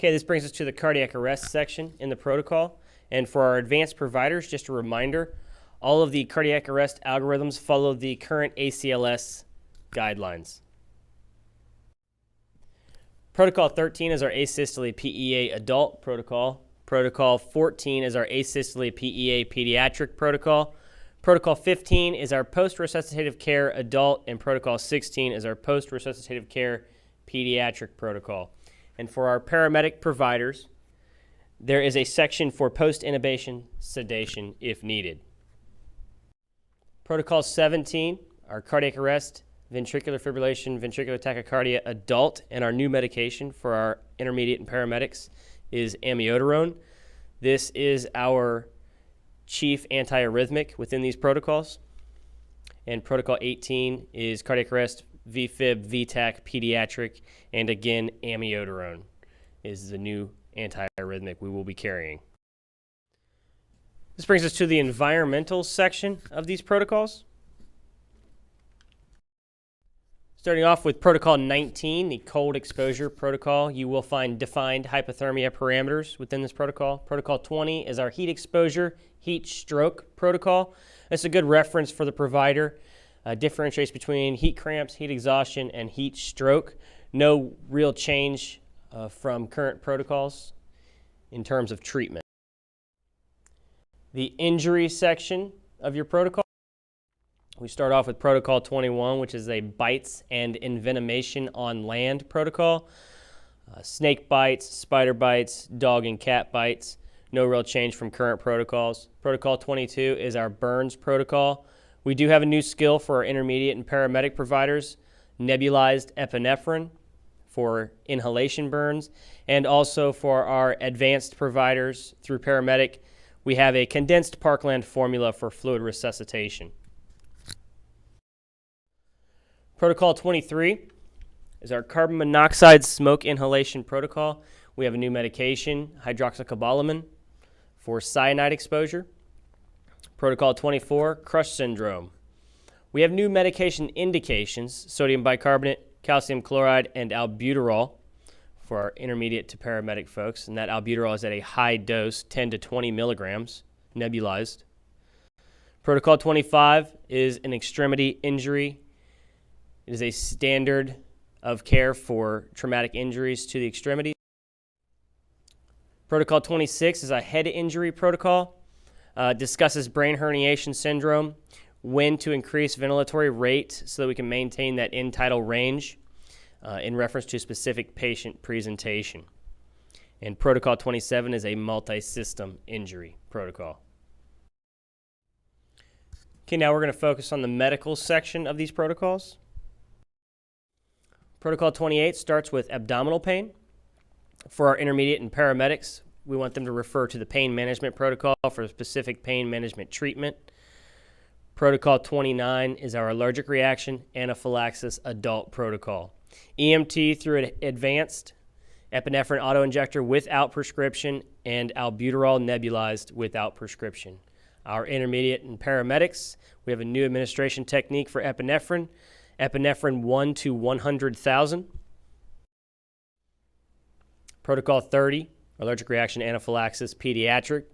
Okay, this brings us to the cardiac arrest section in the protocol. And for our advanced providers, just a reminder, all of the cardiac arrest algorithms follow the current ACLS guidelines. Protocol 13 is our asystole PEA adult protocol. Protocol 14 is our asystole PEA pediatric protocol. Protocol 15 is our post-resuscitative care adult, and Protocol 16 is our post-resuscitative care pediatric protocol. And for our paramedic providers, there is a section for post-intubation sedation if needed. Protocol 17, our cardiac arrest, ventricular fibrillation, ventricular tachycardia adult, and our new medication for our intermediate and paramedics is amiodarone. This is our chief antiarrhythmic within these protocols. And Protocol 18 is cardiac arrest, VFib, VTAC, pediatric, and again, amiodarone is the new antiarrhythmic we will be carrying. This brings us to the environmental section of these protocols. Starting off with Protocol 19, the cold exposure protocol, you will find defined hypothermia parameters within this protocol. Protocol 20 is our heat exposure, heat stroke protocol. That's a good reference for the provider. Differentiates between heat cramps, heat exhaustion, and heat stroke. No real change from current protocols in terms of treatment. The injury section of your protocol. We start off with Protocol 21, which is a bites and envenomation on land protocol. Snake bites, spider bites, dog and cat bites. No real change from current protocols. Protocol 22 is our burns protocol. We do have a new skill for our intermediate and paramedic providers, nebulized epinephrine for inhalation burns, and also for our advanced providers through paramedic, we have a condensed Parkland formula for fluid resuscitation. Protocol 23 is our carbon monoxide smoke inhalation protocol. We have a new medication, hydroxycobalamin, for cyanide exposure. Protocol 24, crush syndrome. We have new medication indications, sodium bicarbonate, calcium chloride, and albuterol for our intermediate to paramedic folks. And that albuterol is at a high dose, 10 to 20 milligrams, nebulized. Protocol 25 is an extremity injury. It is a standard of care for traumatic injuries to the extremities. Protocol 26 is a head injury protocol. Discusses brain herniation syndrome, when to increase ventilatory rate so that we can maintain that end-tidal range in reference to specific patient presentation. And Protocol 27 is a multi-system injury protocol. Okay, now we're going to focus on the medical section of these protocols. Protocol 28 starts with abdominal pain. For our intermediate and paramedics, we want them to refer to the pain management protocol for specific pain management treatment. Protocol 29 is our allergic reaction anaphylaxis adult protocol. EMT through an advanced epinephrine autoinjector without prescription and albuterol nebulized without prescription. Our intermediate and paramedics, we have a new administration technique for epinephrine 1 to 100,000. Protocol 30, allergic reaction anaphylaxis pediatric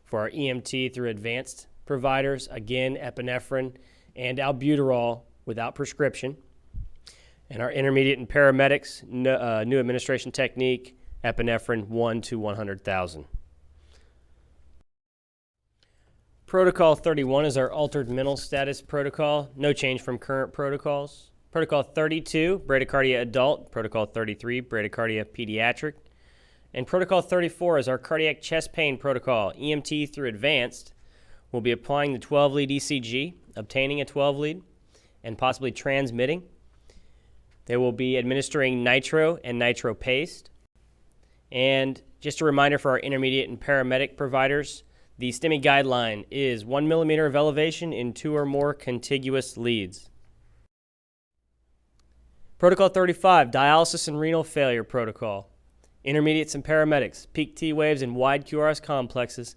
for our EMT through advanced providers, again, epinephrine and albuterol without prescription. And our intermediate and paramedics, new administration technique, epinephrine 1 to 100,000. Protocol 31 is our altered mental status protocol. No change from current protocols. Protocol 32, bradycardia adult. Protocol 33, bradycardia pediatric. And Protocol 34 is our cardiac chest pain protocol. EMT through advanced will be applying the 12-lead ECG, obtaining a 12-lead, and possibly transmitting. They will be administering nitro and nitro paste. And just a reminder for our intermediate and paramedic providers, the STEMI guideline is 1 millimeter of elevation in 2 or more contiguous leads. Protocol 35, dialysis and renal failure protocol. Intermediates and paramedics, peak T waves and wide QRS complexes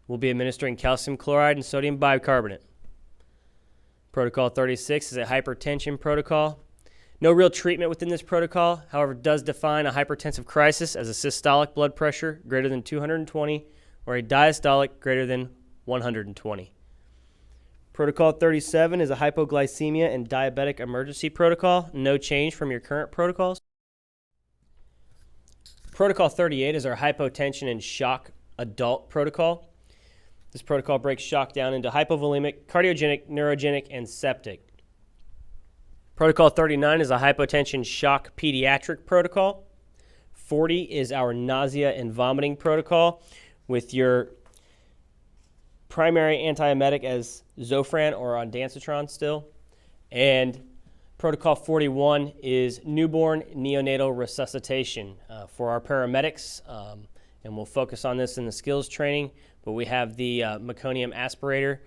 will be administering calcium chloride and sodium bicarbonate. Protocol 36 is a hypertension protocol. No real treatment within this protocol, however, does define a hypertensive crisis as a systolic blood pressure greater than 220 or a diastolic greater than 120. Protocol 37 is a hypoglycemia and diabetic emergency protocol. No change from your current protocols. Protocol 38 is our hypotension and shock adult protocol. This protocol breaks shock down into hypovolemic, cardiogenic, neurogenic, and septic. Protocol 39 is a hypotension shock pediatric protocol. 40 is our nausea and vomiting protocol with your primary antiemetic as Zofran or ondansetron still. And protocol 41 is newborn neonatal resuscitation for our paramedics. And we'll focus on this in the skills training, but we have the meconium aspirator.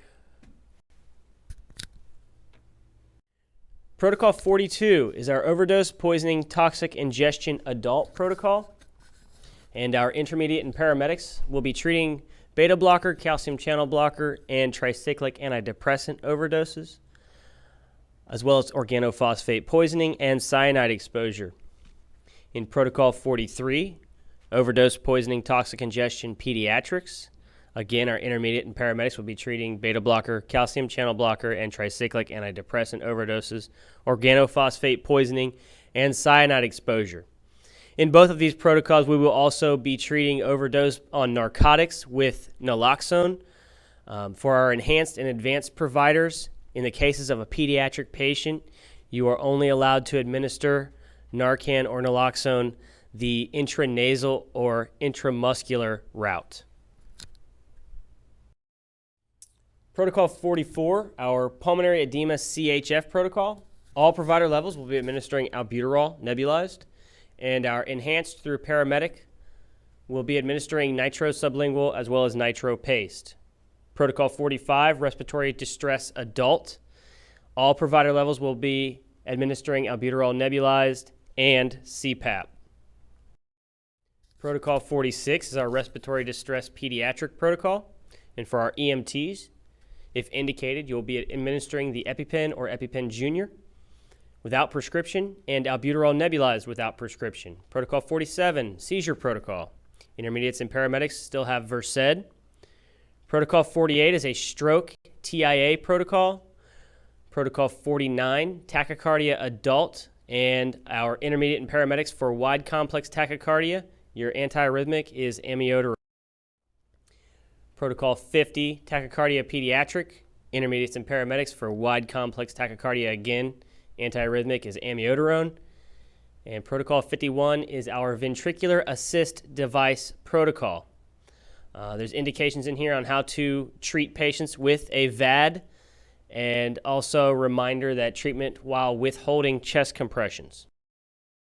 Protocol 42 is our overdose, poisoning, toxic ingestion adult protocol. And our intermediate and paramedics will be treating beta blocker, calcium channel blocker, and tricyclic antidepressant overdoses, as well as organophosphate poisoning and cyanide exposure. In Protocol 43, overdose, poisoning, toxic ingestion, pediatrics. Again, our intermediate and paramedics will be treating beta blocker, calcium channel blocker, and tricyclic antidepressant overdoses, organophosphate poisoning, and cyanide exposure. In both of these protocols, we will also be treating overdose on narcotics with naloxone. For our enhanced and advanced providers, in the cases of a pediatric patient, you are only allowed to administer Narcan or naloxone the intranasal or intramuscular route. Protocol 44, our pulmonary edema CHF protocol. All provider levels will be administering albuterol nebulized, and our enhanced through paramedic will be administering nitro sublingual as well as nitro paste. Protocol 45, respiratory distress adult. All provider levels will be administering albuterol nebulized and CPAP. Protocol 46 is our respiratory distress pediatric protocol. And for our EMTs, if indicated, you'll be administering the EpiPen or EpiPen Junior without prescription and albuterol nebulized without prescription. Protocol 47, seizure protocol. Intermediates and paramedics still have Versed. Protocol 48 is a stroke TIA protocol. Protocol 49, tachycardia adult, and our intermediate and paramedics for wide complex tachycardia, your antiarrhythmic is amiodarone. Protocol 50, tachycardia pediatric, intermediates and paramedics for wide complex tachycardia, again, antiarrhythmic is amiodarone. And Protocol 51 is our ventricular assist device protocol. There's indications in here on how to treat patients with a VAD, and also a reminder that treatment while withholding chest compressions.